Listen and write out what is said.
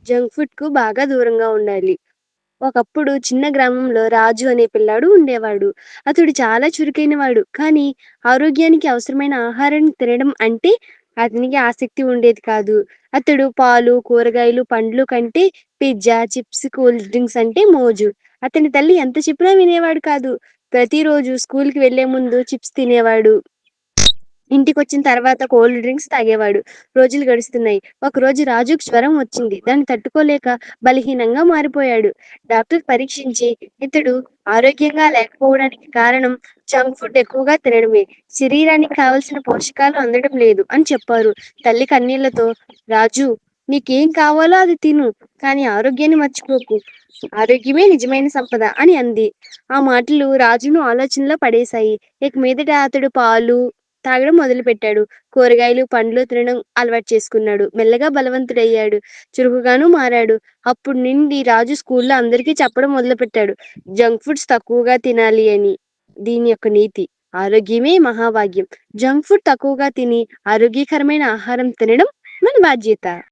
Junk ఫుడ్‌కు బాగా దూరంగా ఉండాలి. ఒకప్పుడు చిన్న గ్రామంలో రాజు అనే పిల్లాడు ఉండేవాడు. అతడు చాలా చురుకైనవాడు. కానీ ఆరోగ్యానికి అవసరమైన ఆహారాన్ని తినడం అంటే అతనికి ఆసక్తి ఉండేది కాదు. అతడు పాలు, కూరగాయలు, పండ్లు కంటే పిజ్జా, చిప్స్, కూల్ డ్రింక్స్ అంటే మోజు. అతని తల్లి ఎంత చెప్పినా వినేవాడు కాదు. ప్రతిరోజు స్కూల్‌కి వెళ్లే ముందు చిప్స్ తినేవాడు. ఇంటికొచ్చిన తర్వాత కోల్డ్ డ్రింక్స్ తాగేవాడు. రోజులు గడుస్తున్నాయి. ఒకరోజు రాజుకి జ్వరం వచ్చింది. దాన్ని తట్టుకోలేక బలహీనంగా మారిపోయాడు. డాక్టర్ పరీక్షించి ఇతడు ఆరోగ్యంగా లేకపోవడానికి కారణం జంక్ ఫుడ్ ఎక్కువగా తినడమే. శరీరానికి కావలసిన పోషకాలు అందడం లేదు అని చెప్పారు. తల్లి కన్నీళ్లతో రాజు నీకేం కావాలో అది తిను. కానీ ఆరోగ్యాన్ని మర్చిపోకు. ఆరోగ్యమే నిజమైన సంపద అని అంది. ఆ మాటలు రాజును ఆలోచనలో పడేశాయి. ఇక మీదట అతడు పాలు తాగడం మొదలుపెట్టాడు. కూరగాయలు, పండ్లు తినడం అలవాటు చేసుకున్నాడు. మెల్లగా బలవంతుడయ్యాడు. చురుకుగాను మారాడు. అప్పుడు నుండి రాజు స్కూల్‌లో అందరికీ చెప్పడం మొదలుపెట్టాడు. జంక్ ఫుడ్స్ తక్కువగా తినాలి అని. దీని యొక్క నీతి. ఆరోగ్యమే మహాభాగ్యం. జంక్ ఫుడ్ తక్కువగా తిని ఆరోగ్యకరమైన ఆహారం తినడం మన బాధ్యత.